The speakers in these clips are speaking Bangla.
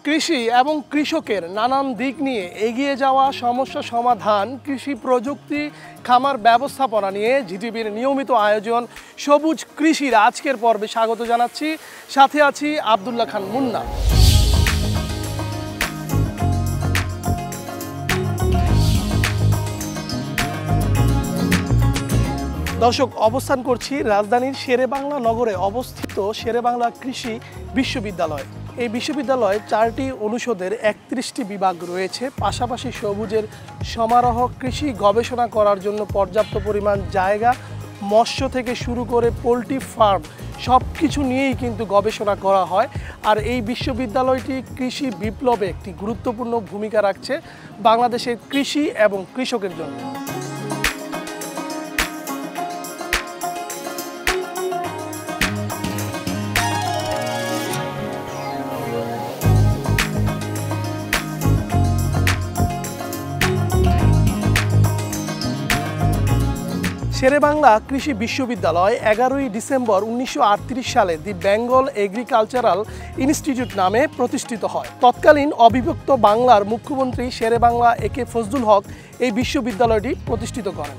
কৃষি এবং কৃষকের নানান দিক নিয়ে এগিয়ে যাওয়া, সমস্যা সমাধান, কৃষি প্রযুক্তি, খামার ব্যবস্থাপনা নিয়ে জিটিভির নিয়মিত আয়োজন সবুজ কৃষির আজকের পর্বে স্বাগত জানাচ্ছি। সাথে আছি আব্দুল্লাহ খান মুন্না। দর্শক, অবস্থান করছি রাজধানীর শেরেবাংলা নগরে অবস্থিত শেরেবাংলা কৃষি বিশ্ববিদ্যালয়। এই বিশ্ববিদ্যালয়ে 4টি অনুষদের 31টি বিভাগ রয়েছে। পাশাপাশি সবুজের সমারোহ, কৃষি গবেষণা করার জন্য পর্যাপ্ত পরিমাণ জায়গা, মৎস্য থেকে শুরু করে পোলট্রি ফার্ম সব কিছু নিয়েই কিন্তু গবেষণা করা হয়। আর এই বিশ্ববিদ্যালয়টি কৃষি বিপ্লবে একটি গুরুত্বপূর্ণ ভূমিকা রাখছে বাংলাদেশের কৃষি এবং কৃষকের জন্য। শেরেবাংলা কৃষি বিশ্ববিদ্যালয় 11ই ডিসেম্বর 1938 সালে দি বেঙ্গল এগ্রিকালচারাল ইনস্টিটিউট নামে প্রতিষ্ঠিত হয়। তৎকালীন অবিভক্ত বাংলার মুখ্যমন্ত্রী শেরেবাংলা একে ফজলুল হক এই বিশ্ববিদ্যালয়টি প্রতিষ্ঠিত করেন।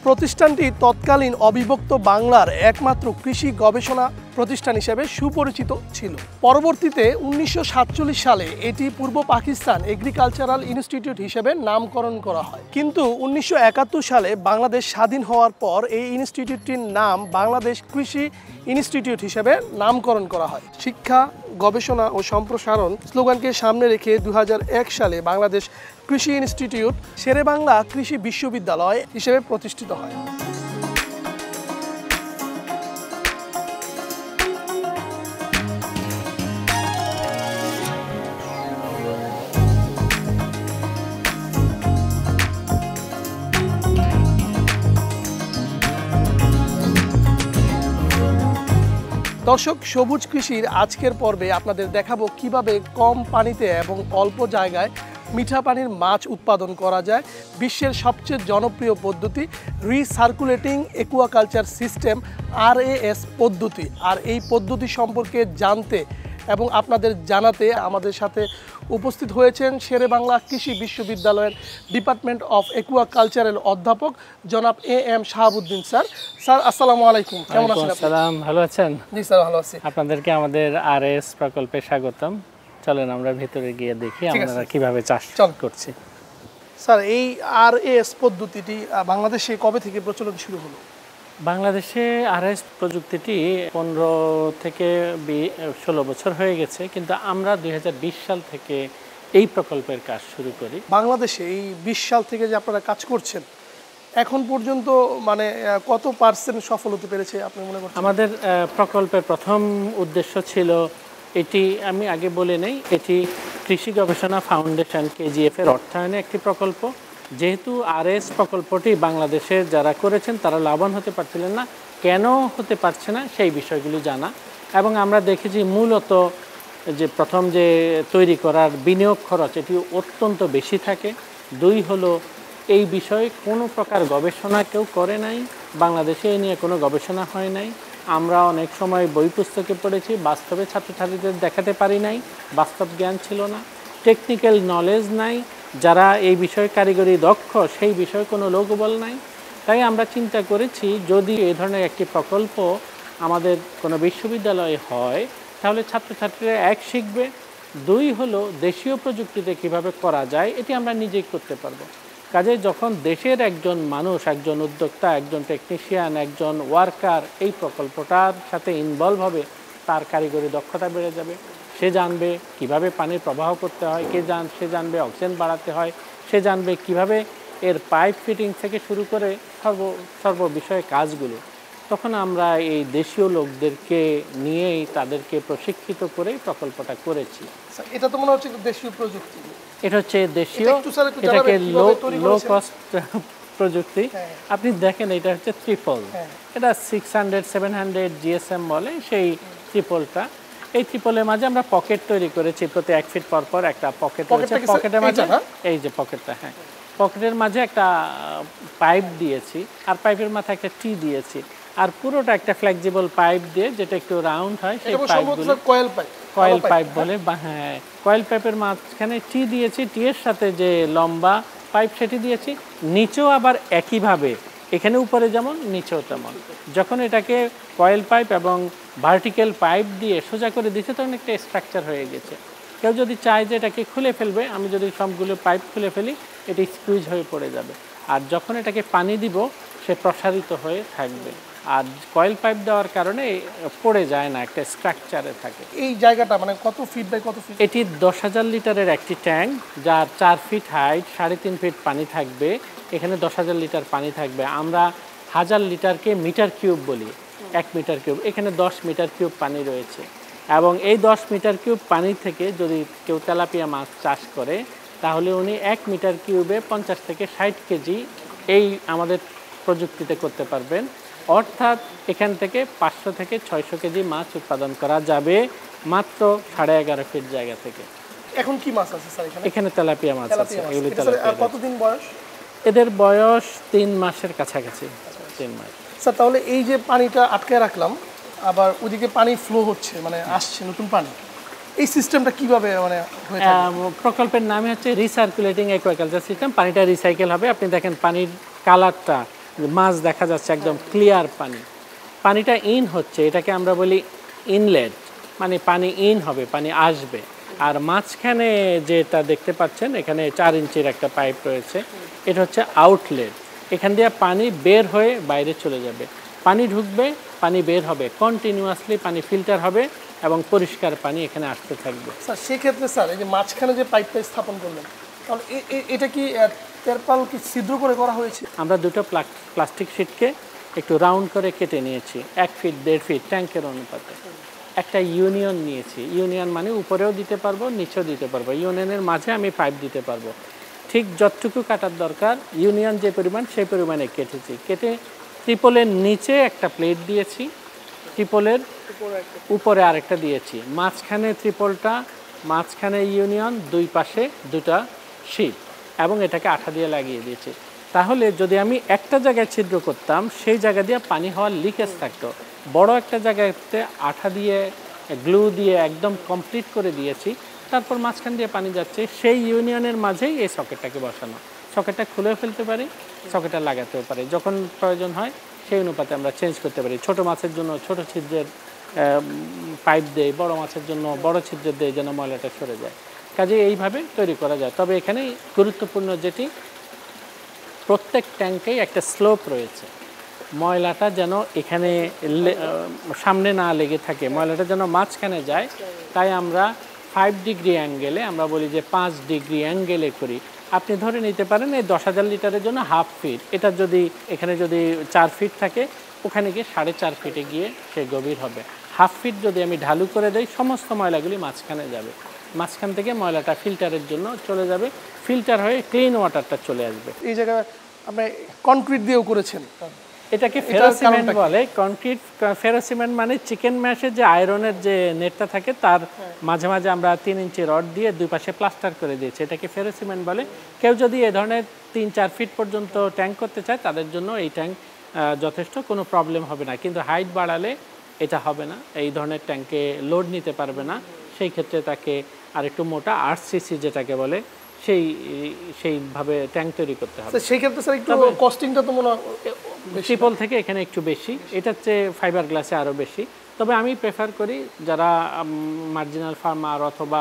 প্রতিষ্ঠানটি তৎকালীন অবিভক্ত বাংলার একমাত্র কৃষি গবেষণা প্রতিষ্ঠান হিসেবে সুপরিচিত ছিল। পরবর্তীতে 1947 সালে এটি পূর্ব পাকিস্তান এগ্রিকালচারাল ইনস্টিটিউট হিসেবে নামকরণ করা হয়। কিন্তু 1971 সালে বাংলাদেশ স্বাধীন হওয়ার পর এই ইনস্টিটিউটটির নাম বাংলাদেশ কৃষি ইনস্টিটিউট হিসেবে নামকরণ করা হয়। শিক্ষা, গবেষণা ও সম্প্রসারণ স্লোগানকে সামনে রেখে 2001 সালে বাংলাদেশ কৃষি ইনস্টিটিউট শেরেবাংলা কৃষি বিশ্ববিদ্যালয় হিসেবে প্রতিষ্ঠিত হয়। দর্শক, সবুজ কৃষির আজকের পর্বে আপনাদের দেখাবো কিভাবে কম পানিতে এবং অল্প জায়গায় মিঠা পানির মাছ উৎপাদন করা যায়। বিশ্বের সবচেয়ে জনপ্রিয় পদ্ধতি রিসার্কুলেটিং একুয়াকালচার সিস্টেম, RAS পদ্ধতি। আর এই পদ্ধতি সম্পর্কে জানতে এবং আপনাদের জানাতে আমাদের সাথে উপস্থিত হয়েছেন শেরেবাংলা কৃষি বিশ্ববিদ্যালয়ের ডিপার্টমেন্ট অফ একুয়াকালচারের অধ্যাপক জনাব AM শাহাবুদ্দিন স্যার। স্যার, আসসালামু আলাইকুম, কেমন আছেন? আসসালাম, ভালো আছেন? জি স্যার, ভালো আছি। আপনাদেরকে আমাদের RAS প্রকল্পে স্বাগতম। চলেন আমরা ভিতরে গিয়ে দেখি আমরা কিভাবে চাষ করছি। স্যার, এই RAS পদ্ধতিটি বাংলাদেশে কবে থেকে প্রচলন শুরু হলো? বাংলাদেশে RAS প্রযুক্তিটি 15 থেকে 16 বছর হয়ে গেছে, কিন্তু আমরা 2020 সাল থেকে এই প্রকল্পের কাজ শুরু করি। বাংলাদেশে এই 20 সাল থেকে যে আপনারা কাজ করছেন, এখন পর্যন্ত মানে কত % সফল হতে পেরেছে আপনি মনে করছেন? আমাদের প্রকল্পের প্রথম উদ্দেশ্য ছিল, এটি আমি আগে বলে নেই, এটি কৃষি গবেষণা ফাউন্ডেশন KGF এর অর্থায়নে একটি প্রকল্প। যেহেতু RAS প্রকল্পটি বাংলাদেশের যারা করেছেন তারা লাভবান হতে পারছিলেন না, কেন হতে পারছে না সেই বিষয়গুলি জানা। এবং আমরা দেখেছি মূলত যে প্রথম যে তৈরি করার বিনিয়োগ খরচ এটি অত্যন্ত বেশি থাকে। 2 হলো এই বিষয়ে কোনো প্রকার গবেষণা কেউ করে নাই, বাংলাদেশে এই নিয়ে কোনো গবেষণা হয় নাই। আমরা অনেক সময় বই পুস্তকে পড়েছি, বাস্তবে ছাত্রছাত্রীদের দেখাতে পারি নাই, বাস্তব জ্ঞান ছিল না, টেকনিক্যাল নলেজ নাই, যারা এই বিষয়ে কারিগরি দক্ষ সেই বিষয়ে কোনো লোকবল নাই। তাই আমরা চিন্তা করেছি, যদি এই ধরনের একটি প্রকল্প আমাদের কোনো বিশ্ববিদ্যালয়ে হয় তাহলে ছাত্রছাত্রীরা এক শিখবে, 2 হলো দেশীয় প্রযুক্তিতে কিভাবে করা যায় এটি আমরা নিজেই করতে পারবো। কাজে যখন দেশের একজন মানুষ, একজন উদ্যোক্তা, একজন টেকনিশিয়ান, একজন ওয়ার্কার এই প্রকল্পটার সাথে ইনভলভ হবে, তার কারিগরি দক্ষতা বেড়ে যাবে। সে জানবে কিভাবে পানির প্রবাহ করতে হয়, সে জানবে অক্সিজেন বাড়াতে হয়, সে জানবে কিভাবে এর পাইপ ফিটিং থেকে শুরু করে সর্ব বিষয়ে কাজগুলো। তখন আমরা এই দেশীয় লোকদেরকে নিয়েই তাদেরকে প্রশিক্ষিত করে প্রকল্পটা করেছি। এটা তো মনে হচ্ছে দেশীয় প্রযুক্তি। এটা হচ্ছে দেশীয়, এটাকে লো কস্ট প্রযুক্তি। আপনি দেখেন, এটা হচ্ছে ট্রিপল, এটা 600-700 GSM বলে সেই ট্রিপলটা। এই ট্রিপলের মাঝে আমরা পকেট তৈরি করেছি, প্রতি 1 ফিট পর পর একটা পকেট রয়েছে। পকেটের মাঝে এই যে পকেটটা, পকেটের মাঝে একটা পাইপ দিয়েছি, আর পাইপের মাথায় একটা টি দিয়েছি। আর পুরোটা একটা ফ্লেক্সিবল পাইপ দিয়ে, যেটা একটু রাউন্ড হয়, সেই পাইপগুলো কয়েল পাইপ বলে। হ্যাঁ, কয়েল পাইপের মাঝখানে টি দিয়েছি, টি এর সাথে যে লম্বা পাইপ সেটি দিয়েছি। নিচেও আবার একইভাবে, এখানে উপরে যেমন নিচেও তেমন। যখন এটাকে কয়েল পাইপ এবং ভার্টিক্যাল পাইপ দিয়ে সোজা করে দিচ্ছে, তখন একটা স্ট্রাকচার হয়ে গেছে। কেউ যদি চায় যে এটাকে খুলে ফেলবে, আমি যদি সবগুলো পাইপ খুলে ফেলি, এটি স্কুইজ হয়ে পড়ে যাবে। আর যখন এটাকে পানি দিব, সে প্রসারিত হয়ে থাকবে। আর কয়েল পাইপ দেওয়ার কারণে পড়ে যায় না, একটা স্ট্রাকচারে থাকে। এই জায়গাটা মানে কত ফিট বাই কত ফিট? এটি 10,000 লিটারের একটি ট্যাঙ্ক, যার 4 ফিট হাইট, 3.5 ফিট পানি থাকবে। এখানে 10,000 লিটার পানি থাকবে। আমরা 1000 লিটারকে মিটার কিউব বলি, 1 মিটার কিউব। এখানে 10 মিটার কিউব পানি রয়েছে। এবং এই 10 মিটার কিউব পানি থেকে যদি কেউ তেলাপিয়া মাছ চাষ করে, তাহলে উনি 1 মিটার কিউবে 50 থেকে 60 কেজি এই আমাদের প্রযুক্তিতে করতে পারবেন। অর্থাৎ এখান থেকে 500 থেকে 600 কেজি মাছ উৎপাদন করা যাবে মাত্র 11.5 ফিট জায়গা থেকে। এখন কি মাছ আছে স্যার এখানে? এখানে তেলাপিয়া মাছ আছে। এগুলি কতদিন বয়স? এদের বয়স 3 মাসের কাছাকাছি, 3 মাস। স্যার তাহলে এই যে পানিটা আটকে রাখলাম, আবার ওদিকে পানি ফ্লো হচ্ছে, মানে আসছে নতুন পানি, এই সিস্টেমটা কিভাবে মানে হয়ে থাকে? প্রকল্পের নামে হচ্ছে রিসার্কুলেটিং অ্যাকুয়াকালচার সিস্টেম। পানিটা রিসাইকেল হবে। আপনি দেখেন পানির কালারটা, মাছ দেখা যাচ্ছে একদম ক্লিয়ার পানি। পানিটা ইন হচ্ছে, এটাকে আমরা বলি ইনলেট, মানে পানি ইন হবে, পানি আসবে। আর মাঝখানে যেটা দেখতে পাচ্ছেন, এখানে 4 ইঞ্চির একটা পাইপ রয়েছে, এটা হচ্ছে আউটলেট। এখান দিয়ে পানি বের হয়ে বাইরে চলে যাবে। পানি ঢুকবে, পানি বের হবে, কন্টিনিউয়াসলি পানি ফিল্টার হবে এবং পরিষ্কার পানি এখানে আসতে থাকবে। স্যার সেক্ষেত্রে স্যার এই যে মাঝখানে যে পাইপটা স্থাপন করলেন, তাহলে এটা কি তেরপাল কি ছিদ্র করে করা হয়েছে? আমরা দুটো প্লাস্টিক শিটকে একটু রাউন্ড করে কেটে নিয়েছি, 1 ফিট 1.5 ফিট ট্যাঙ্কের অনুপাতে। একটা ইউনিয়ন নিয়েছি। ইউনিয়ন মানে উপরেও দিতে পারবো, নিচেও দিতে পারবো। ইউনিয়নের মাঝে আমি পাইপ দিতে পারবো। ঠিক যতটুকু কাটার দরকার, ইউনিয়ন যে পরিমাণ, সেই পরিমাণে কেটেছি। কেটে ট্রিপলের নিচে একটা প্লেট দিয়েছি, ট্রিপলের উপরে আরেকটা দিয়েছি, মাঝখানে ট্রিপলটা, মাঝখানে ইউনিয়ন, 2 পাশে 2টা শিট, এবং এটাকে আঠা দিয়ে লাগিয়ে দিয়েছি। তাহলে যদি আমি একটা জায়গায় ছিদ্র করতাম, সেই জায়গা দিয়ে পানি হওয়ার লিকেজ থাকতো। বড় একটা জায়গাতে আঠা দিয়ে, গ্লু দিয়ে একদম কমপ্লিট করে দিয়েছি। তারপর মাঝখান দিয়ে পানি যাচ্ছে, সেই ইউনিয়নের মাঝেই এই সকেটটাকে বসানো। সকেটটা খুলেও ফেলতে পারি, সকেটটা লাগাতেও পারি। যখন প্রয়োজন হয় সেই অনুপাতে আমরা চেঞ্জ করতে পারি। ছোট মাছের জন্য ছোট ছিদ্রের পাইপ দেয়, বড় মাছের জন্য বড় ছিদ্রের দেয়, যেন ময়লাটা সরে যায়। কাজে এইভাবে তৈরি করা যায়। তবে এখানে গুরুত্বপূর্ণ যেটি, প্রত্যেক ট্যাঙ্কেই একটা স্লোপ রয়েছে। ময়লাটা যেন এখানে সামনে না লেগে থাকে, ময়লাটা যেন মাঝখানে যায়। তাই আমরা 5 ডিগ্রি অ্যাঙ্গেলে, আমরা বলি যে 5 ডিগ্রি অ্যাঙ্গেলে করি। আপনি ধরে নিতে পারেন এই 10,000 লিটারের জন্য 1/2 ফিট, এটা যদি এখানে যদি 4 ফিট থাকে, ওখানে গিয়ে 4.5 ফিটে গিয়ে সে গভীর হবে। 1/2 ফিট যদি আমি ঢালু করে দেই, সমস্ত ময়লাগুলি মাঝখানে যাবে। মাঝখান থেকে ময়লাটা ফিল্টারের জন্য চলে যাবে, ফিল্টার হয়ে ক্লিন ওয়াটারটা চলে আসবে। এই জায়গায় আপনি কনক্রিট দিয়েও করেছেন। এটাকে ফেরোসিমেন্ট বলে। কনক্রিট ফেরোসিমেন্ট মানে চিকেন ম্যাশের যে আয়রনের যে নেটটা থাকে, তার মাঝে মাঝে আমরা 3 ইঞ্চি রড দিয়ে 2 পাশে প্লাস্টার করে দিয়েছি। এটাকে ফেরোসিমেন্ট বলে। কেউ যদি এ ধরনের 3-4 ফিট পর্যন্ত ট্যাঙ্ক করতে চায়, তাদের জন্য এই ট্যাঙ্ক যথেষ্ট, কোনো প্রবলেম হবে না। কিন্তু হাইট বাড়ালে এটা হবে না, এই ধরনের ট্যাঙ্কে লোড নিতে পারবে না। সেই ক্ষেত্রে তাকে আরেকটু মোটা আরসিসি যেটাকে বলে, সেইভাবে ট্যাঙ্ক তৈরি করতে হবে। সেই ক্ষেত্রে স্যার একটু কস্টিংটা তো মনে হয় ট্রিপল থেকে এখানে একটু বেশি, এটার চেয়ে ফাইবার গ্লাসে আরও বেশি। তবে আমি প্রেফার করি, যারা মার্জিনাল ফার্মার অথবা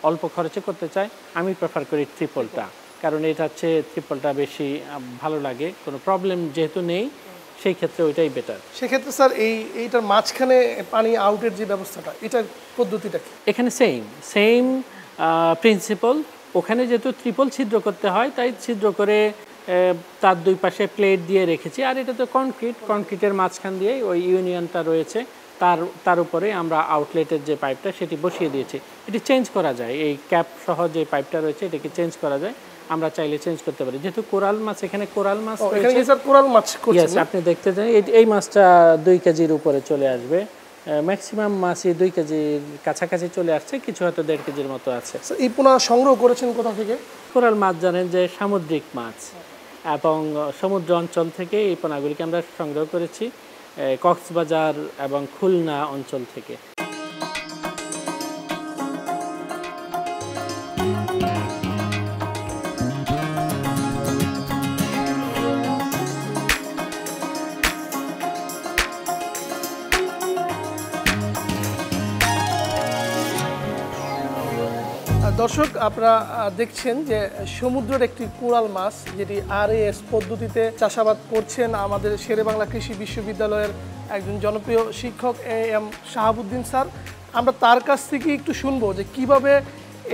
অল্প খরচে করতে চায়, আমি প্রেফার করি ট্রিপলটা। কারণ এটা হচ্ছে ট্রিপলটা বেশি ভালো লাগে, কোনো প্রবলেম যেহেতু নেই, সেই ক্ষেত্রে ওইটাই বেটার। সেক্ষেত্রে স্যার এইটার মাঝখানে পানি আউটের যে ব্যবস্থাটা, এটার পদ্ধতিটা কি? এখানে সেম প্রিন্সিপাল। ওখানে যেহেতু ট্রিপল ছিদ্র করতে হয়, তাই ছিদ্র করে তার 2 পাশে প্লেট দিয়ে রেখেছি। আর এটা তো কনক্রিটের মাঝখান দিয়েই ওই ইউনিয়নটা রয়েছে, তার উপরে আমরা আউটলেটের যে পাইপটা সেটি বসিয়ে দিয়েছি। এটি চেঞ্জ করা যায়, এই ক্যাপ সহ যে পাইপটা রয়েছে এটাকে চেঞ্জ করা যায়, আমরা চাইলে চেঞ্জ করতে পারি। যেহেতু কোরাল মাছ, এখানে কোরাল মাছ রয়েছে, স্যার কোরাল মাছ করছেন আপনি দেখতে চান, এই মাছটা 2 কেজির উপরে চলে আসবে। ম্যাক্সিমাম মাছই 2 কেজির কাছাকাছি চলে আসছে, কিছু হয়তো 1.5 কেজির মতো আছে। এই পোনা সংগ্রহ করেছেন কোথা থেকে? কোরাল মাছ জানেন যে সামুদ্রিক মাছ, এবং সমুদ্র অঞ্চল থেকে এই পোনাগুলিকে আমরা সংগ্রহ করেছি। কক্সবাজার এবং খুলনা অঞ্চল থেকে। দর্শক, আপনারা দেখছেন যে সমুদ্রের একটি কোরাল মাছ যেটি RAS পদ্ধতিতে চাষাবাদ করছেন আমাদের শেরেবাংলা কৃষি বিশ্ববিদ্যালয়ের একজন জনপ্রিয় শিক্ষক AM শাহাবুদ্দিন স্যার। আমরা তার কাছ থেকে একটু শুনবো যে কিভাবে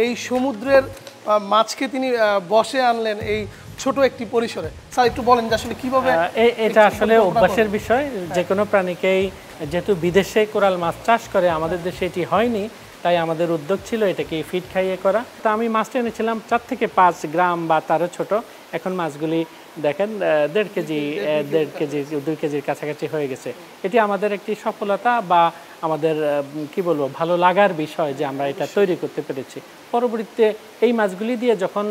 এই সমুদ্রের মাছকে তিনি বশে আনলেন এই ছোট একটি পরিসরে। স্যার একটু বলেন যে আসলে কিভাবে। এটা আসলে অভ্যাসের বিষয়, যে কোনো প্রাণীকেই, যেহেতু বিদেশে কোরাল মাছ চাষ করে, আমাদের দেশে এটি হয়নি, তাই আমাদের উদ্যোগ ছিল এটাকে ফিড খাইয়ে করা। তো আমি মাছটা এনেছিলাম 4 থেকে 5 গ্রাম বা তারও ছোট। এখন মাছগুলি দেখেন 1.5 কেজি 2 কেজির কাছাকাছি হয়ে গেছে। এটি আমাদের একটি সফলতা বা আমাদের কি বলবো, ভালো লাগার বিষয় যে আমরা এটা তৈরি করতে পেরেছি। পরবর্তীতে এই মাছগুলি দিয়ে যখন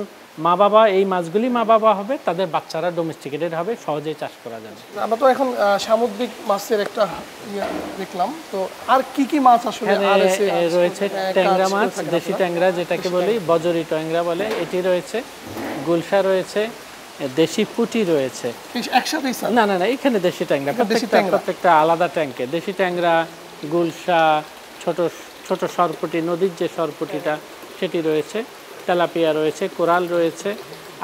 এই মাছগুলি মা বাবা হবে, তাদের বাচ্চারা ডোমেস্টিকেটেড হবে, সহজেই চাষ করা যাবে। আমরা তো এখন সামুদ্রিক মাছের একটা দেখলাম, তো আর কি কি মাছ আসলে রয়েছে? ট্যাংরা মাছ, দেশি ট্যাংরা যেটাকে বলি, বজরি ট্যাংরা বলে, এটি রয়েছে। গুলশা রয়েছে, দেশি পুঁটি রয়েছে। একসাথেই? না, এখানে দেশি ট্যাংরা, প্রত্যেকটা আলাদা ট্যাঙ্কে। দেশি ট্যাংরা, গুলশা, ছোট ছোট সরপুঁটি, নদীর যে সরপুঁটিটা সেটি রয়েছে, তেলাপিয়া রয়েছে, কোরাল রয়েছে,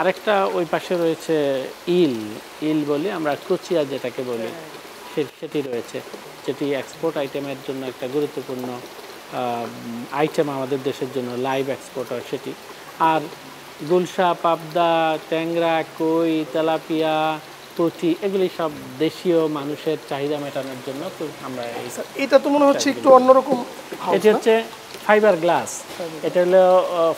আরেকটা ওই পাশে রয়েছে ইল বলি আমরা, কুচিয়া যেটাকে বলি, সেটি রয়েছে, যেটি এক্সপোর্ট আইটেমের জন্য একটা গুরুত্বপূর্ণ আইটেম আমাদের দেশের জন্য, লাইভ এক্সপোর্ট হয় সেটি। আর গুলশা, পাবদা, ট্যাংরা, কই, তেলাপিয়া, পুঁটি, এগুলি সব দেশীয় মানুষের চাহিদা মেটানোর জন্য। তো আমরা এটা তো মনে হচ্ছে একটু অন্যরকম। এটি হচ্ছে ফাইবার গ্লাস। এটা হলো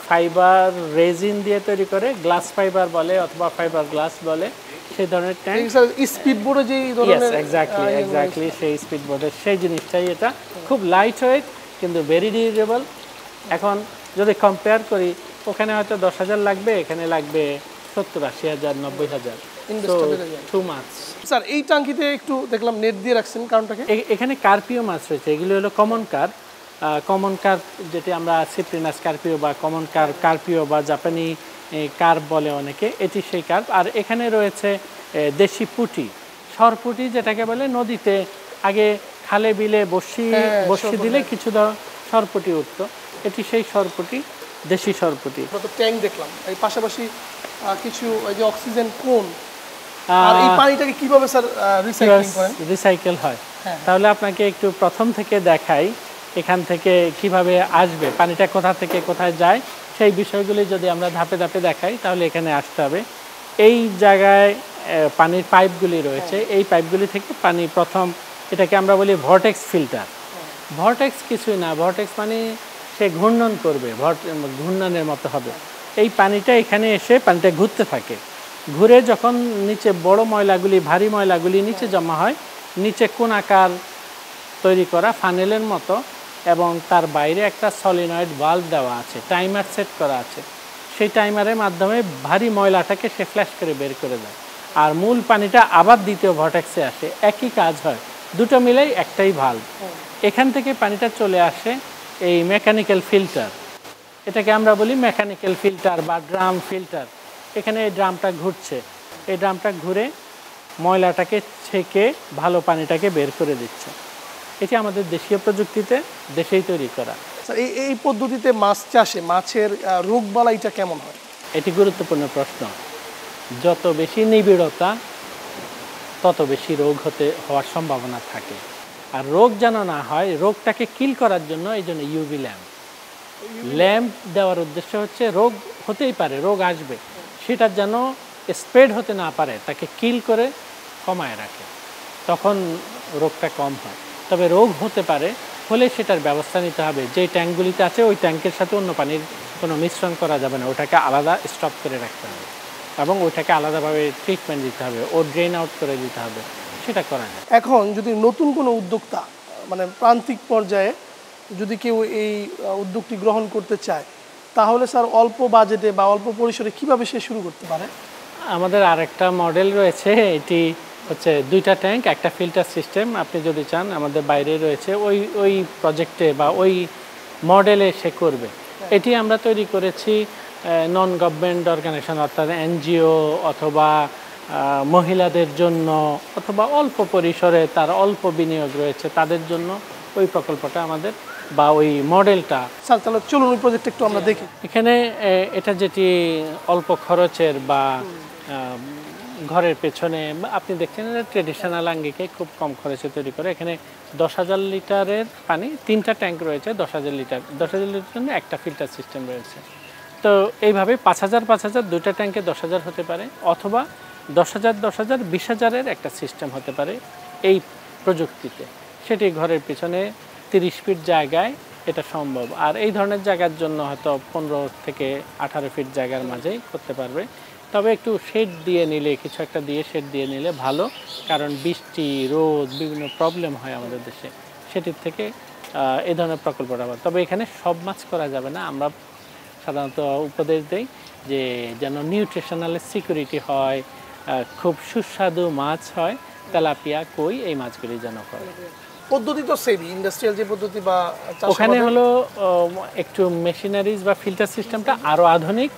ফাইবার রেজিন দিয়ে তৈরি করে, গ্লাস ফাইবার বলে অথবা ফাইবার গ্লাস বলে, সেই ধরনের ট্যাঙ্ক। স্পিড বোর্ডে যে ধরনের, এক্স্যাক্টলি সেই স্পিড বোর্ডের সেই জিনিসটাই। এটা খুব লাইট ওয়েট কিন্তু ভেরি ডিউরেবল। এখন যদি কম্পেয়ার করি, ওখানে হয়তো 10,000 লাগবে, এখানে লাগবে 70-80 হাজার, 90,000। টু মাছ। স্যার এই ট্যাঙ্কিতে একটু দেখলাম নেট দিয়ে রাখছেন, কারণটাকে? এখানে কার্পিও মাছ রয়েছে। এগুলো হলো কমন কার্প, যেটি আমরা সিপ্রিনাস কার্পিও বা কমন কার্পিও বা জাপানি কার্প বলে অনেকে, এটি সেই কার্প। আর এখানে রয়েছে দেশি পুঁটি, সরপুঁটি যেটাকে বলে। নদীতে আগে খালে বিলে বসি দিলে কিছু সরপুঁটি উঠতো, এটি সেই সরপুঁটি, দেশি সরপুঁটি। ট্যাঙ্ক দেখলাম, এই পাশাপাশি কিছু ওই যে অক্সিজেন কোন, আর এই পানিটাকে কিভাবে স্যার রিসাইকেল হয়? তাহলে আপনাকে একটু প্রথম থেকে দেখাই, এখান থেকে কিভাবে আসবে পানিটা, কোথা থেকে কোথায় যায়, সেই বিষয়গুলি যদি আমরা ধাপে ধাপে দেখাই, তাহলে এখানে আসতে হবে। এই জায়গায় পানির পাইপগুলি রয়েছে, এই পাইপগুলি থেকে পানি প্রথম, এটাকে আমরা বলি ভর্টেক্স ফিল্টার। ভর্টেক্স কিছুই না, ভর্টেক্স মানে সে ঘূর্ণন করবে, ঘূর্ণনের মতো হবে। এই পানিটা এখানে এসে পানিটা ঘুরতে থাকে, ঘুরে যখন নিচে বড় ময়লাগুলি, ভারী ময়লাগুলি নিচে জমা হয়, নিচে কোন আকার তৈরি করা ফানেলের মতো, এবং তার বাইরে একটা সলিনয়েড ভালভ দেওয়া আছে, টাইমার সেট করা আছে। সেই টাইমারের মাধ্যমে ভারী ময়লাটাকে সে ফ্ল্যাশ করে বের করে দেয়, আর মূল পানিটা আবার দ্বিতীয় ভর্টেক্সে আসে। একই কাজ হয়, দুটো মিলেই একটাই ভালভ। এখান থেকে পানিটা চলে আসে এই মেকানিক্যাল ফিল্টার, এটাকে আমরা বলি মেকানিক্যাল ফিল্টার বা ড্রাম ফিল্টার। এখানে এই ড্রামটা ঘুরছে, এই ড্রামটা ঘুরে ময়লাটাকে ছেঁকে ভালো পানিটাকে বের করে দিচ্ছে। এটি আমাদের দেশীয় প্রযুক্তিতে, দেশেই তৈরি করা। এই পদ্ধতিতে মাছ চাষে মাছের রোগবালাইটা কেমন হয়? এটি গুরুত্বপূর্ণ প্রশ্ন। যত বেশি নিবিড়তা, তত বেশি রোগ হওয়ার সম্ভাবনা থাকে। আর রোগ যেন না হয়, রোগটাকে কিল করার জন্য এই জন্য ইউভি ল্যাম্প দেওয়ার উদ্দেশ্য হচ্ছে, রোগ হতেই পারে, রোগ আসবে, সেটা যেন স্প্রেড হতে না পারে, তাকে কিল করে কমায় রাখে, তখন রোগটা কম হয়। তবে রোগ হতে পারে, হলে সেটার ব্যবস্থা নিতে হবে। যেই ট্যাঙ্কগুলিতে আছে ওই ট্যাঙ্কের সাথে অন্য পানির কোনো মিশ্রণ করা যাবে না, ওটাকে আলাদা স্টপ করে রাখতে হবে এবং ওইটাকে আলাদাভাবে ট্রিটমেন্ট দিতে হবে, ও ড্রেন আউট করে দিতে হবে, সেটা করা যায়। এখন যদি নতুন কোনো উদ্যোক্তা, মানে প্রান্তিক পর্যায়ে যদি কেউ এই উদ্যোগটি গ্রহণ করতে চায়, তাহলে স্যার অল্প বাজেটে বা অল্প পরিসরে কিভাবে সে শুরু করতে পারে? আমাদের আরেকটা মডেল রয়েছে, এটি হচ্ছে 2টা ট্যাঙ্ক, একটা ফিল্টার সিস্টেম। আপনি যদি চান আমাদের বাইরে রয়েছে, ওই প্রজেক্টে বা ওই মডেলে সে করবে। এটি আমরা তৈরি করেছি নন গভর্নমেন্ট অর্গানাইজেশন, অর্থাৎ এনজিও অথবা মহিলাদের জন্য, অথবা অল্প পরিসরে তার অল্প বিনিয়োগ রয়েছে তাদের জন্য ওই প্রকল্পটা আমাদের বা ওই মডেলটা। স্যার তাহলে চলুন ওই প্রজেক্ট একটু আমরা দেখি। এখানে এটা যেটি অল্প খরচের বা ঘরের পেছনে আপনি দেখছেন ট্রেডিশনাল আঙ্গিকে খুব কম খরচে তৈরি করে। এখানে 10,000 লিটারের পানি, 3টা ট্যাঙ্ক রয়েছে, 10,000 লিটার। 10,000 লিটারের জন্য একটা ফিল্টার সিস্টেম রয়েছে। তো এইভাবে 5,000 2টা ট্যাঙ্কে 10,000 হতে পারে, অথবা 10,000 20,000-এর একটা সিস্টেম হতে পারে এই প্রযুক্তিতে। সেটি ঘরের পিছনে 30 ফিট জায়গায় এটা সম্ভব। আর এই ধরনের জায়গার জন্য হয়তো 15 থেকে 18 ফিট জায়গার মাঝেই করতে পারবে। তবে একটু শেড দিয়ে নিলে, কিছু একটা দিয়ে শেড দিয়ে নিলে ভালো, কারণ বৃষ্টি, রোদ, বিভিন্ন প্রবলেম হয় আমাদের দেশে, সেটির থেকে এই ধরনের প্রকল্পটা। তবে এখানে সব মাছ করা যাবে না। আমরা সাধারণত উপদেশ দেই যে যেন নিউট্রিশনাল সিকিউরিটি হয়, খুব সুস্বাদু মাছ হয়, তেলাপিয়া, কই, এই মাছগুলি যেন করে। পদ্ধতি তো সেম, ইন্ডাস্ট্রিয়াল যে পদ্ধতি বা ওখানে হলো একটু মেশিনারিজ বা ফিল্টার সিস্টেমটা আরো আধুনিক।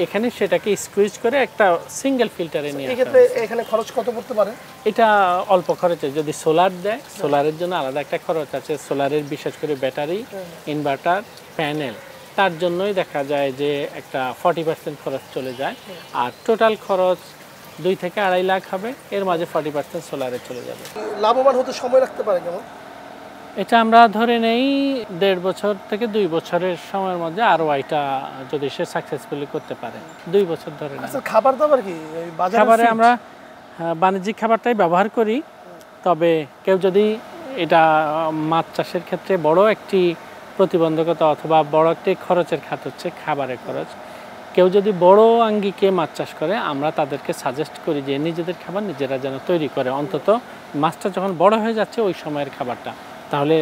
এখানে সেটাকে স্কুইজ করে একটা সিঙ্গেল ফিল্টারে নিয়ে আসা এক্ষেত্রে এখানে খরচ কত পড়তে পারে? এটা অল্প খরচে। যদি সোলার দেয়, সোলারের জন্য আলাদা একটা খরচ আছে। সোলারের বিশেষ করে ব্যাটারি, ইনভার্টার, প্যানেল, তার জন্যই দেখা যায় যে একটা 40% খরচ চলে যায়। আর টোটাল খরচ 2 থেকে 2.5 লাখ হবে, এর মাঝে 40% সোলারে চলে যাবে। লাভবান হতে সময় লাগতে পারে কেমন? এটা আমরা ধরে নেই 1.5 বছর থেকে 2 বছরের সময়ের মধ্যে আরওআইটা যদি সে সাকসেসফুলি করতে পারে, 2 বছর ধরে নেই। আচ্ছা, খাবার দাবার কি খাবারে আমরা বাণিজ্যিক খাবারটাই ব্যবহার করি। তবে কেউ যদি এটা মাছ চাষের ক্ষেত্রে বড় একটি প্রতিবন্ধকতা অথবা বড় একটি খরচের খাত হচ্ছে খাবারের খরচ, কেউ যদি বড় আঙ্গিকে মাছ চাষ করে, আমরা তাদেরকে সাজেস্ট করি যে নিজেদের খাবার নিজেরা যেন তৈরি করে, অন্তত মাছটা যখন বড় হয়ে যাচ্ছে ওই সময়ের খাবারটা, তাহলে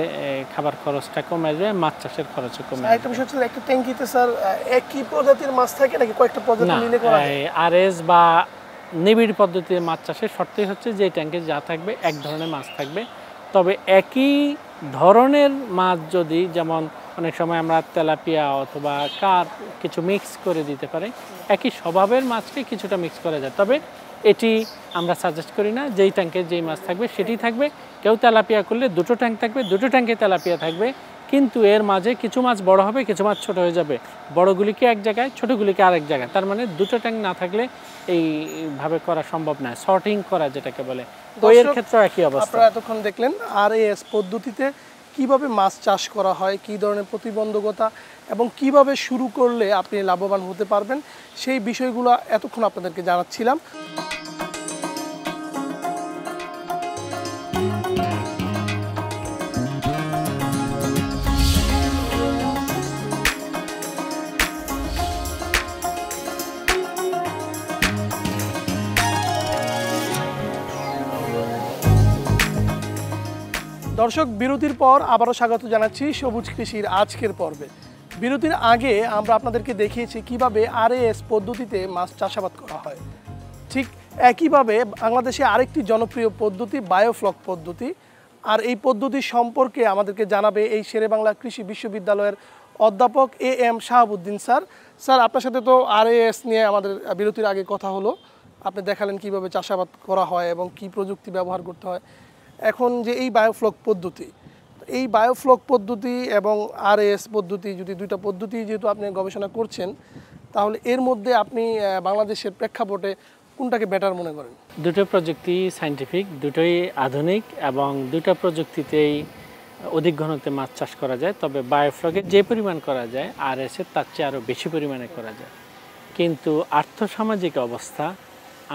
খাবার খরচটা কমে আসবে, মাছ চাষের খরচও কমে আসবে। একটা বিষয় হচ্ছে একটা ট্যাঙ্কিতে স্যার একই প্রজাতির মাছ থাকে নাকি কয়েকটা প্রজাতি মিলে করা হয়? আরএস বা নিবিড় পদ্ধতিতে মাছ চাষের শর্তই হচ্ছে যে ট্যাঙ্কে যা থাকবে এক ধরনের মাছ থাকবে। তবে একই ধরনের মাছ যদি, যেমন অনেক সময় আমরা তেলাপিয়া অথবা কার্প কিছু মিক্স করে দিতে পারি, একই স্বভাবের মাছকে কিছুটা মিক্স করা যায়। তবে এটি আমরা সাজেস্ট করি না, যেই ট্যাঙ্কে যেই মাছ থাকবে সেটি থাকবে। কেউ তেলাপিয়া করলে 2টো ট্যাঙ্ক থাকবে, 2টো ট্যাঙ্কে তেলাপিয়া থাকবে, কিন্তু এর মাঝে কিছু মাছ বড় হবে, কিছু মাছ ছোট হয়ে যাবে। বড়গুলিকে এক জায়গায়, ছোটগুলিকে আরেক জায়গায়। তার মানে 2টো ট্যাঙ্ক না থাকলে এইভাবে করা সম্ভব নয়, সর্টিং করা যেটাকে বলে। দইয়ের ক্ষেত্রে একই অবস্থা। আপনারা এতক্ষণ দেখলেন আরএএস পদ্ধতিতে কিভাবে মাছ চাষ করা হয়, কী ধরনের প্রতিবন্ধকতা এবং কিভাবে শুরু করলে আপনি লাভবান হতে পারবেন, সেই বিষয়গুলো এতক্ষণ আপনাদেরকে জানাচ্ছিলাম। দর্শক, বিরতির পর আবারও স্বাগত জানাচ্ছি সবুজ কৃষির আজকের পর্বে। বিরতির আগে আমরা আপনাদেরকে দেখিয়েছি কিভাবে আরএএস পদ্ধতিতে মাছ চাষাবাদ করা হয়। ঠিক একইভাবে বাংলাদেশে আরেকটি জনপ্রিয় পদ্ধতি বায়োফ্লক পদ্ধতি। আর এই পদ্ধতি সম্পর্কে আমাদেরকে জানাবে এই শেরেবাংলা কৃষি বিশ্ববিদ্যালয়ের অধ্যাপক AM শাহাবুদ্দিন স্যার। স্যার, আপনার সাথে তো আরএএস নিয়ে আমাদের বিরতির আগে কথা হলো। আপনি দেখালেন কিভাবে চাষাবাদ করা হয় এবং কি প্রযুক্তি ব্যবহার করতে হয়। এখন যে এই বায়োফ্লক পদ্ধতি, এই বায়োফ্লক পদ্ধতি এবং আরএএস পদ্ধতি, যদি দুইটা পদ্ধতি যেহেতু আপনি গবেষণা করছেন, তাহলে এর মধ্যে আপনি বাংলাদেশের প্রেক্ষাপটে কোনটাকে বেটার মনে করেন? দুটো প্রযুক্তি সায়েন্টিফিক, দুটোই আধুনিক এবং দুটো প্রযুক্তিতেই অধিক ঘনত্বে মাছ চাষ করা যায়। তবে বায়োফ্লকে যে পরিমাণ করা যায় আরএসের তার চেয়ে আরও বেশি পরিমাণে করা যায়। কিন্তু আর্থসামাজিক অবস্থা,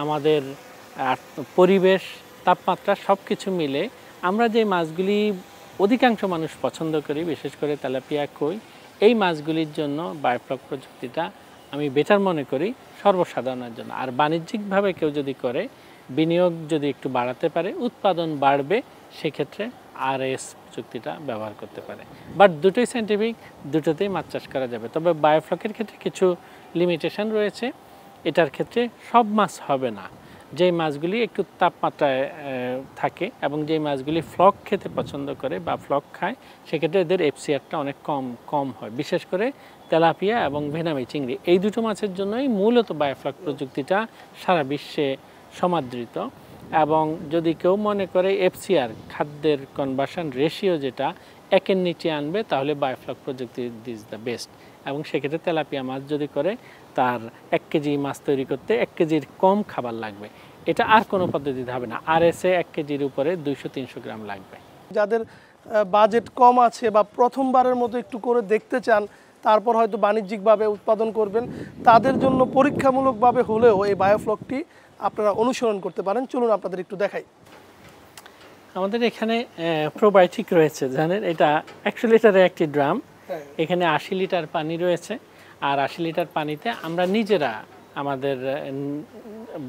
আমাদের পরিবেশ, তাপমাত্রা সব কিছু মিলে আমরা যে মাছগুলি অধিকাংশ মানুষ পছন্দ করি, বিশেষ করে তেলাপিয়া, কই, এই মাছগুলির জন্য বায়োফ্লক প্রযুক্তিটা আমি বেটার মনে করি সর্বসাধারণের জন্য। আর বাণিজ্যিকভাবে কেউ যদি করে, বিনিয়োগ যদি একটু বাড়াতে পারে, উৎপাদন বাড়বে, সেক্ষেত্রে আরএস প্রযুক্তিটা ব্যবহার করতে পারে। বাট দুটোই সায়েন্টিফিক, দুটোতেই মাছ চাষ করা যাবে। তবে বায়োফ্লকের ক্ষেত্রে কিছু লিমিটেশন রয়েছে। এটার ক্ষেত্রে সব মাছ হবে না। যেই মাছগুলি একটু তাপমাত্রায় থাকে এবং যেই মাছগুলি ফ্লক খেতে পছন্দ করে বা ফ্লক খায়, সেক্ষেত্রে এদের এফসিআরটা অনেক কম হয়। বিশেষ করে তেলাপিয়া এবং ভেনামি চিংড়ি, এই দুটো মাছের জন্যই মূলত বায়োফ্লক প্রযুক্তিটা সারা বিশ্বে সমাদৃত। এবং যদি কেউ মনে করে এফসিআর খাদ্যের কনভার্সন রেশিও যেটা একের নিচে আনবে, তাহলে বায়োফ্লক প্রযুক্তি ইজ দ্য বেস্ট। এবং সেক্ষেত্রে তেলাপিয়া মাছ যদি করে, তার 1 কেজি মাছ তৈরি করতে 1 কেজির কম খাবার লাগবে। এটা আর কোনো পদ্ধতিতে হবে না। RSA 1 কেজির উপরে 200-300 গ্রাম লাগবে। যাদের বাজেট কম আছে বা প্রথমবারের মতো একটু করে দেখতে চান, তারপর হয়তো বাণিজ্যিকভাবে উৎপাদন করবেন, তাদের জন্য পরীক্ষামূলকভাবে হলেও এই বায়োফ্লকটি আপনারা অনুসরণ করতে পারেন। চলুন আপনাদের একটু দেখাই। আমাদের এখানে প্রোবায়োটিক রয়েছে, জানেন, এটা 100 লিটারের একটি ড্রাম। এখানে 80 লিটার পানি রয়েছে, আর 80 লিটার পানিতে আমরা নিজেরা আমাদের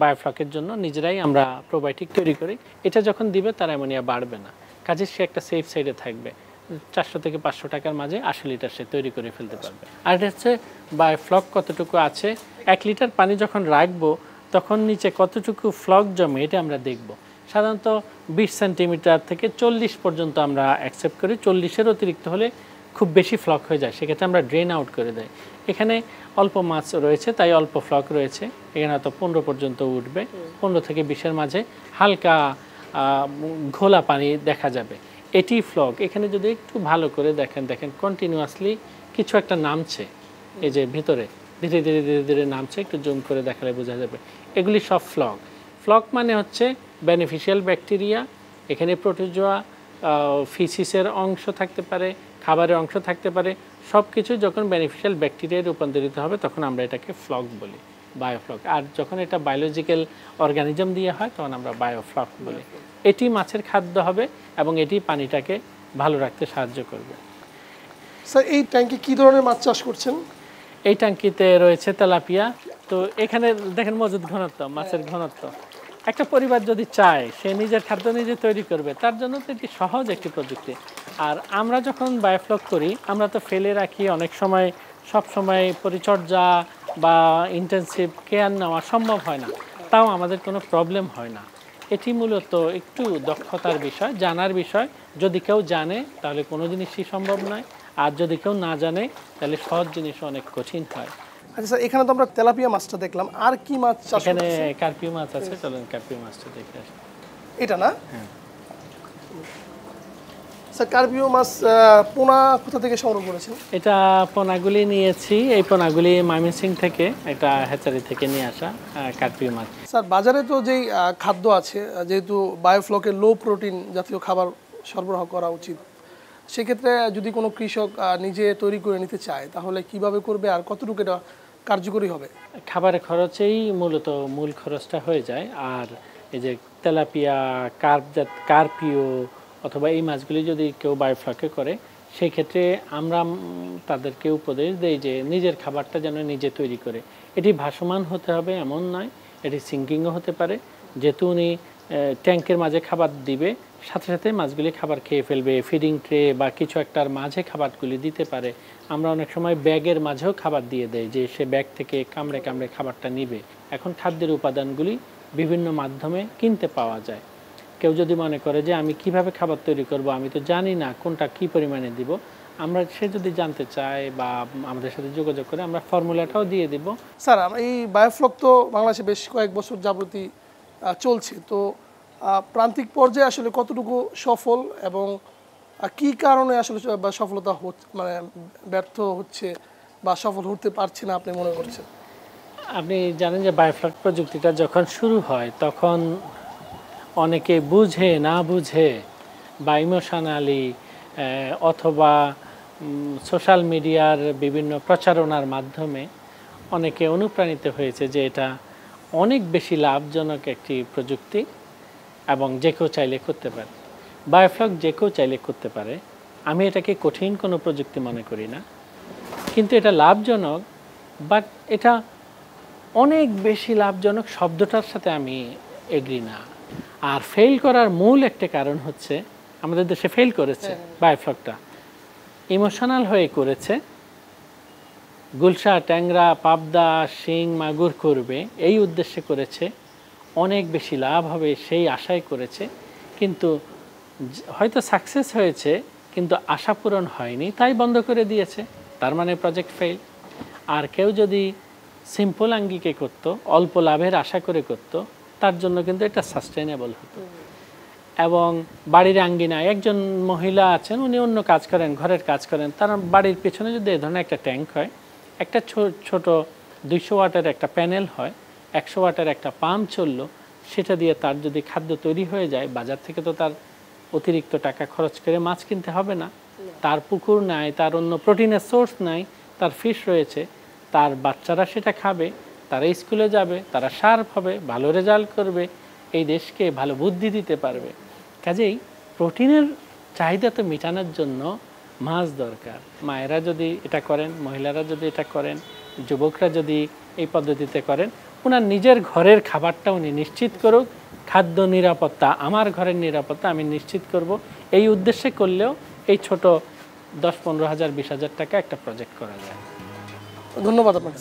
বায়োফ্লকের জন্য নিজেরাই আমরা প্রোবায়োটিক তৈরি করি। এটা যখন দিবে তার অ্যামোনিয়া বাড়বে না, কাজে সে একটা সেফ সাইডে থাকবে। 400 থেকে 500 টাকার মাঝে 80 লিটার সে তৈরি করে ফেলতে পারবে। আর এটা হচ্ছে বায়োফ্লক কতটুকু আছে, 1 লিটার পানি যখন রাখবো তখন নিচে কতটুকু ফ্লক জমে এটা আমরা দেখব। সাধারণত 20 সেন্টিমিটার থেকে 40 পর্যন্ত আমরা অ্যাকসেপ্ট করি। 40-এর অতিরিক্ত হলে খুব বেশি ফ্লক হয়ে যায়, সেক্ষেত্রে আমরা ড্রেন আউট করে দেয়। এখানে অল্প মাছ রয়েছে তাই অল্প ফ্লক রয়েছে। এখানে হয়তো 15 পর্যন্ত উঠবে, 15 থেকে 20-এর মাঝে হালকা ঘোলা পানি দেখা যাবে, এটি ফ্লক। এখানে যদি একটু ভালো করে দেখেন কন্টিনিউয়াসলি কিছু একটা নামছে, এই যে ভিতরে ধীরে ধীরে ধীরে ধীরে নামছে, একটু জুম করে দেখালে বোঝা যাবে। এগুলি সব ফ্লক। ফ্লক মানে হচ্ছে বেনিফিশিয়াল ব্যাকটেরিয়া। এখানে প্রোটোজোয়া, ফিসিসের অংশ থাকতে পারে, খাবারের অংশ থাকতে পারে। সব কিছু যখন বেনিফিশিয়াল ব্যাকটেরিয়ায় রূপান্তরিত হবে তখন আমরা এটাকে ফ্লক বলি, বায়োফ্লক। আর যখন এটা বায়োলজিক্যাল অর্গানিজম দিয়ে হয় তখন আমরা বায়োফ্লক বলি। এটি মাছের খাদ্য হবে এবং এটি পানিটাকে ভালো রাখতে সাহায্য করবে। স্যার, এই ট্যাঙ্কে কী ধরনের মাছ চাষ করছেন? এই ট্যাঙ্কিতে রয়েছে তেলাপিয়া। তো এখানে দেখেন মজুদ ঘনত্ব, মাছের ঘনত্ব। একটা পরিবার যদি চায় সে নিজের খাদ্য নিজে তৈরি করবে, তার জন্য তো এটি সহজ একটি প্রযুক্তি। আর আমরা যখন বায়োফ্লক করি আমরা তো ফেলে রাখি, অনেক সময় সব সময় পরিচর্যা বা ইন্টেনসিভ কেয়ার নেওয়া সম্ভব হয় না, তাও আমাদের কোনো প্রবলেম হয় না। এটি মূলত একটু দক্ষতার বিষয়, জানার বিষয়। যদি কেউ জানে তাহলে কোনো জিনিসই সম্ভব নয়, আর যদি কেউ না জানে তাহলে সহজ জিনিস অনেক কঠিন হয়। আচ্ছা স্যার, এখানে তো আমরা তেলাপিয়া মাছটা দেখলাম, আর কি মাছ চাষ করছেন? এখানে কার্পিও মাছ আছে, চলুন কার্পিও মাছটা দেখে আসি। এটা না? হ্যাঁ স্যার, কার্পিও মাছ পোনা কোথা থেকে সংগ্রহ করেছেন? এটা পোনাগুলি নিয়েছি, এই পোনাগুলি ময়মনসিংহ থেকে, এটা হ্যাচারি থেকে নিয়ে আসা কার্পিও মাছ। স্যার, বাজারে তো যেই খাদ্য আছে, যেহেতু বায়োফ্লকের লো প্রোটিন জাতীয় খাবার সরবরাহ করা উচিত, সেক্ষেত্রে যদি কোনো কৃষক নিজে তৈরি করে নিতে চায় তাহলে কিভাবে করবে আর কতটুকু এটা কার্যকরী হবে? খাবারের খরচেই মূলত মূল খরচটা হয়ে যায়। আর এই যে তেলাপিয়া, কার্পিও অথবা এই মাছগুলি যদি কেউ বায়োফ্লকে করে, সেই ক্ষেত্রে আমরা তাদেরকে উপদেশ দেই যে নিজের খাবারটা যেন নিজে তৈরি করে। এটি ভাসমান হতে হবে এমন নয়, এটি সিঙ্কিংও হতে পারে। যেহেতু উনি ট্যাঙ্কের মাঝে খাবার দিবে, সাথে সাথে মাছগুলি খাবার খেয়ে ফেলবে। ফিডিং ট্রে বা কিছু একটার মাঝে খাবারগুলি দিতে পারে। আমরা অনেক সময় ব্যাগের মাঝেও খাবার দিয়ে দেয়, যে সে ব্যাগ থেকে কামড়ে কামড়ে খাবারটা নিবে। এখন খাদ্যের উপাদানগুলি বিভিন্ন মাধ্যমে কিনতে পাওয়া যায়। কেউ যদি মনে করে যে আমি কিভাবে খাবার তৈরি করব, আমি তো জানি না কোনটা কি পরিমাণে দিব, আমরা সে যদি জানতে চায় বা আমাদের সাথে যোগাযোগ করে আমরা ফর্মুলাটাও দিয়ে দিব। স্যার, এই বায়োফ্লক তো বাংলাদেশে বেশ কয়েক বছর যাবতী চলছে, তো প্রান্তিক পর্যায়ে আসলে কতটুকু সফল এবং কি কারণে আসলে সফলতা মানে ব্যর্থ হচ্ছে বা সফল হতে পারছে না আপনি মনে করছেন? আপনি জানেন যে বায়োফ্লক প্রযুক্তিটা যখন শুরু হয় তখন অনেকে বুঝে না বুঝে বা ইমোশনালি অথবা সোশ্যাল মিডিয়ার বিভিন্ন প্রচারণার মাধ্যমে অনেকে অনুপ্রাণিত হয়েছে যে এটা অনেক বেশি লাভজনক একটি প্রযুক্তি এবং যে কেউ চাইলে করতে পারে। বায়োফ্লক যে কেউ চাইলে করতে পারে, আমি এটাকে কঠিন কোনো প্রযুক্তি মনে করি না। কিন্তু এটা লাভজনক, বাট এটা অনেক বেশি লাভজনক শব্দটার সাথে আমি এগ্রি না। আর ফেল করার মূল একটা কারণ হচ্ছে আমাদের দেশে ফেল করেছে বায়োফ্লকটা, ইমোশনাল হয়ে করেছে। গুলশা, ট্যাংরা, পাবদা, শিং, মাগুর করবে এই উদ্দেশ্যে করেছে। অনেক বেশি লাভ হবে সেই আশাই করেছে, কিন্তু হয়তো সাকসেস হয়েছে কিন্তু আশা পূরণ হয়নি, তাই বন্ধ করে দিয়েছে, তার মানে প্রজেক্ট ফেল। আর কেউ যদি সিম্পল আঙ্গিকে করতো, অল্প লাভের আশা করে করতো, তার জন্য কিন্তু এটা সাস্টেনেবল হতো। এবং বাড়ির আঙ্গিনায় একজন মহিলা আছেন, উনি অন্য কাজ করেন, ঘরের কাজ করেন, তার বাড়ির পেছনে যদি এ ধরনের একটা ট্যাঙ্ক হয়, একটা ছোট 200 ওয়াটের একটা প্যানেল হয়, 100 ওয়াটের একটা পাম্প চললো, সেটা দিয়ে তার যদি খাদ্য তৈরি হয়ে যায়, বাজার থেকে তো তার অতিরিক্ত টাকা খরচ করে মাছ কিনতে হবে না, তার পুকুর নাই, তার অন্য প্রোটিনের সোর্স নাই, তার ফিশ রয়েছে, তার বাচ্চারা সেটা খাবে, তারা স্কুলে যাবে, তারা শার্প হবে, ভালো রেজাল্ট করবে, এই দেশকে ভালো বুদ্ধি দিতে পারবে। কাজেই প্রোটিনের চাহিদা তো মেটানোর জন্য মাছ দরকার। মায়েরা যদি এটা করেন, মহিলারা যদি এটা করেন, যুবকরা যদি এই পদ্ধতিতে করেন, ওনার নিজের ঘরের খাবারটা উনি নিশ্চিত করুক, খাদ্য নিরাপত্তা, আমার ঘরের নিরাপত্তা আমি নিশ্চিত করব, এই উদ্দেশ্যে করলেও এই ছোট 10-15 হাজার 20 হাজার টাকা একটা প্রজেক্ট করা যায়। ধন্যবাদ আপনাকে।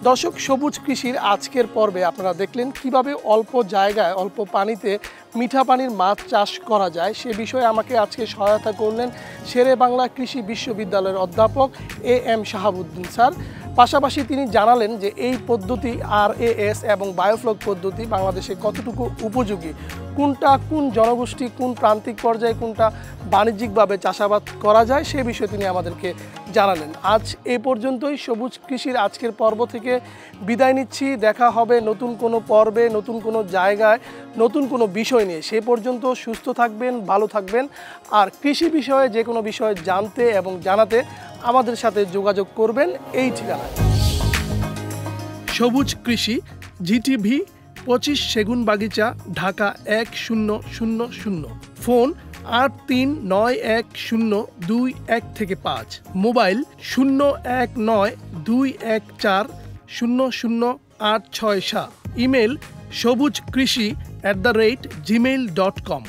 দর্শক, সবুজ কৃষির আজকের পর্বে আপনারা দেখলেন কিভাবে অল্প জায়গায় অল্প পানিতে মিঠা পানির মাছ চাষ করা যায়। সে বিষয়ে আমাকে আজকে সহায়তা করলেন শেরে বাংলা কৃষি বিশ্ববিদ্যালয়ের অধ্যাপক AM শাহাবুদ্দিন স্যার। পাশাপাশি তিনি জানালেন যে এই পদ্ধতি RAS এবং বায়োফ্লক পদ্ধতি বাংলাদেশে কতটুকু উপযোগী, কোনটা কোন জনগোষ্ঠী, কোন প্রান্তিক পর্যায়ে কোনটা বাণিজ্যিকভাবে চাষাবাদ করা যায়, সে বিষয়ে তিনি আমাদেরকে জানালেন। আজ এ পর্যন্তই সবুজ কৃষির আজকের পর্ব থেকে বিদায় নিচ্ছি। দেখা হবে নতুন কোনো পর্বে, নতুন কোনো জায়গায়, নতুন কোনো বিষয় নিয়ে। সে পর্যন্ত সুস্থ থাকবেন, ভালো থাকবেন। আর কৃষি বিষয়ে যে কোনো বিষয় জানতে এবং জানাতে আমাদের সাথে যোগাযোগ করবেন এই ঠিকানায়। সবুজ কৃষি, GTV 25 Segunbagicha, Dhaka 1000। Phone 83910215, mobile 019214000867, email sobujkrishi@gmail.com।